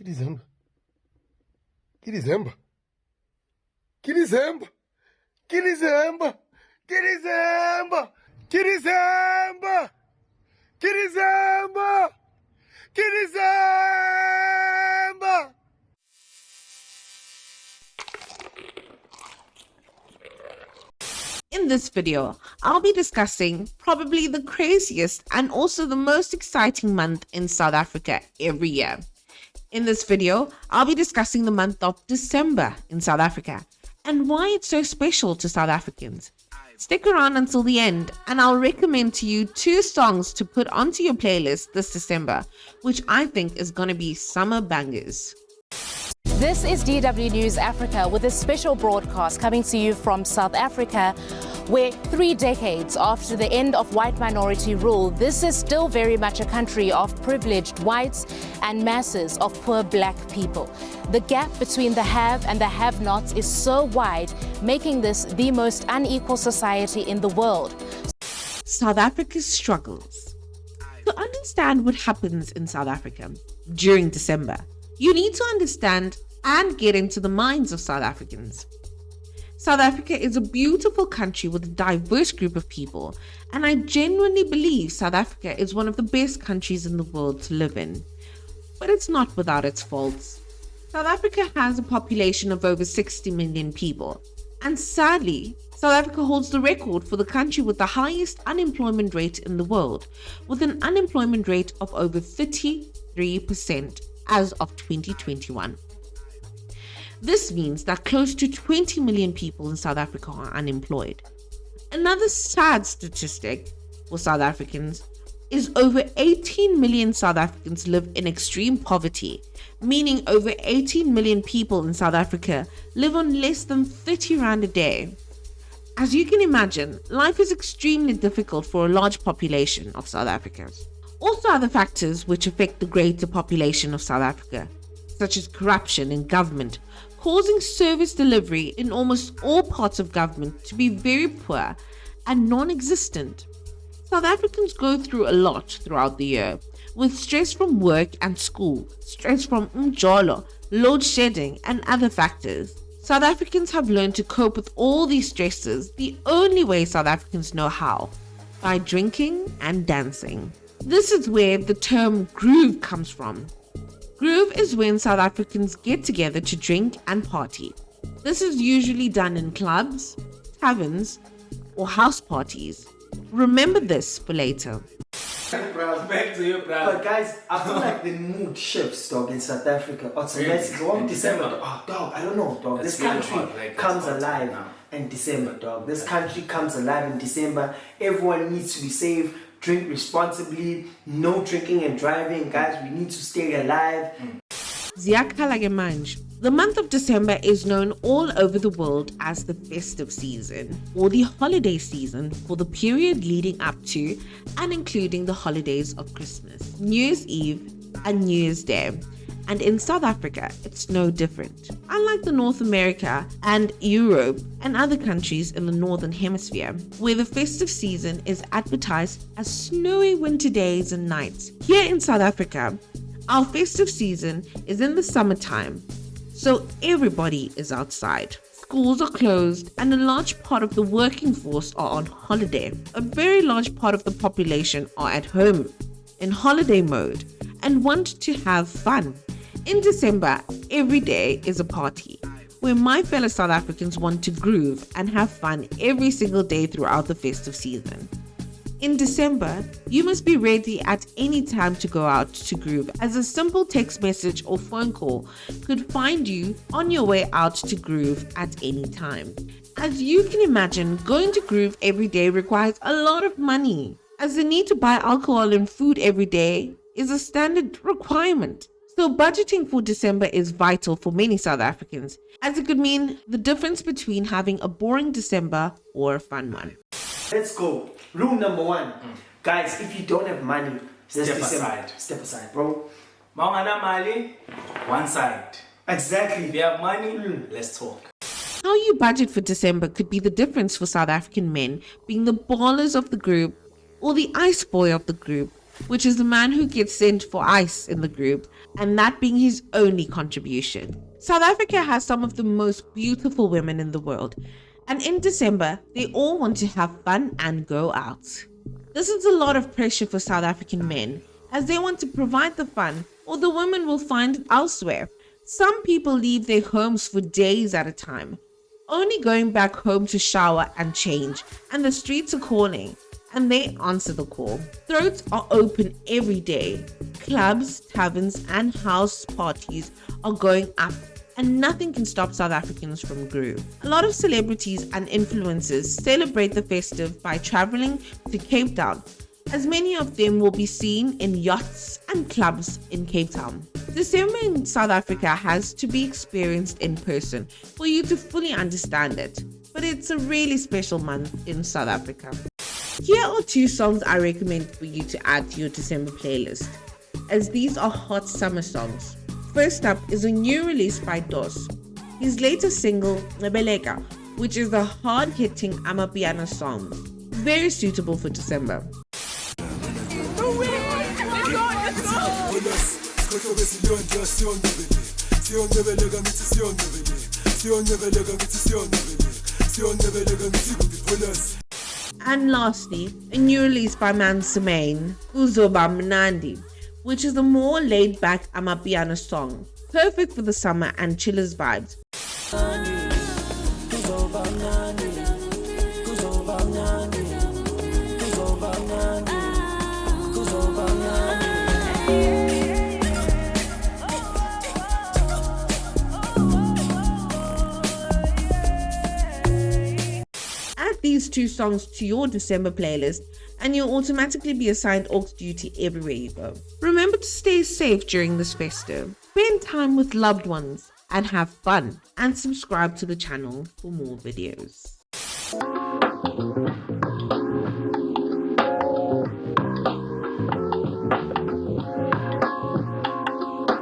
Que dizemba. Que dizemba. Que dizemba. Que dizemba. Que dizemba. Que dizemba. Que dizemba. Que dizemba. In this video, I'll be discussing probably the craziest and also the most exciting month in South Africa every year. In this video, I'll be discussing the month of December in South Africa and why it's so special to South Africans. Stick around until the end and I'll recommend to you 2 songs to put onto your playlist this December, which I think is going to be summer bangers. This is DW News Africa with a special broadcast coming to you from South Africa, where 3 decades after the end of white minority rule, this is still very much a country of privileged whites and masses of poor black people. The gap between the have and the have-nots is so wide, making this the most unequal society in the world. South Africa's struggles. To understand what happens in South Africa during December, you need to understand and get into the minds of South Africans. South Africa is a beautiful country with a diverse group of people, and I genuinely believe South Africa is one of the best countries in the world to live in. But it's not without its faults. South Africa has a population of over 60 million people, and sadly, South Africa holds the record for the country with the highest unemployment rate in the world, with an unemployment rate of over 33% as of 2021. This means that close to 20 million people in South Africa are unemployed. Another sad statistic for South Africans is over 18 million South Africans live in extreme poverty, meaning over 18 million people in South Africa live on less than 30 rand a day. As you can imagine, life is extremely difficult for a large population of South Africans. Also, other factors which affect the greater population of South Africa, such as corruption in government, causing service delivery in almost all parts of government to be very poor and non-existent. South Africans go through a lot throughout the year, with stress from work and school, stress from umjolo, load shedding, and other factors. South Africans have learned to cope with all these stresses the only way South Africans know how, by drinking and dancing. This is where the term groove comes from. Groove is when South Africans get together to drink and party. This is usually done in clubs, taverns, or house parties. Remember this for later. Back to you, bro. But guys, I feel like the mood shifts, dog, in South Africa. Automatically, Really? in In December, December? dog, I don't know, dog. It's This really country hot, like, comes it's hot alive now. in December, dog. This country comes alive in December. Everyone needs to be safe, drink responsibly, no drinking and driving. Guys, we need to stay alive. The month of December is known all over the world as the festive season, or the holiday season, for the period leading up to and including the holidays of Christmas, New Year's Eve, and New Year's Day. And in South Africa, it's no different. Unlike the North America and Europe and other countries in the Northern Hemisphere, where the festive season is advertised as snowy winter days and nights, here in South Africa, our festive season is in the summertime, so everybody is outside. Schools are closed and a large part of the working force are on holiday. A very large part of the population are at home, in holiday mode, and want to have fun. In December, every day is a party, where my fellow South Africans want to groove and have fun every single day throughout the festive season. In December, you must be ready at any time to go out to groove, as a simple text message or phone call could find you on your way out to groove at any time. As you can imagine, going to groove every day requires a lot of money, as the need to buy alcohol and food every day is a standard requirement. So budgeting for December is vital for many South Africans, as it could mean the difference between having a boring December or a fun one. Let's go. Rule number 1. Guys, if you don't have money, Step December, aside. Step aside, bro. Mangana mali, one side. Exactly. If you have money, let's talk. How you budget for December could be the difference for South African men being the ballers of the group or the ice boy of the group, which is the man who gets sent for ice in the group, and that being his only contribution. South Africa has some of the most beautiful women in the world, and in December, they all want to have fun and go out. This is a lot of pressure for South African men, as they want to provide the fun, or the women will find it elsewhere. Some people leave their homes for days at a time, only going back home to shower and change, and the streets are calling, and they answer the call. Throats are open every day. Clubs, taverns, and house parties are going up, and nothing can stop South Africans from groove. A lot of celebrities and influencers celebrate the festive by traveling to Cape Town, as many of them will be seen in yachts and clubs in Cape Town. December in South Africa has to be experienced in person for you to fully understand it, but it's a really special month in South Africa. Here are 2 songs I recommend for you to add to your December playlist, as these are hot summer songs. First up is a new release by Dos, his latest single, Nebeleka, which is a hard-hitting Amapiano song, very suitable for December. And lastly, a new release by Mansemain, Kuzoba Mnandi, which is a more laid-back Amapiano song, perfect for the summer and chillers vibes. Add these 2 songs to your December playlist and you'll automatically be assigned aux duty everywhere you go. Remember to stay safe during this festive. Spend time with loved ones and have fun, and subscribe to the channel for more videos.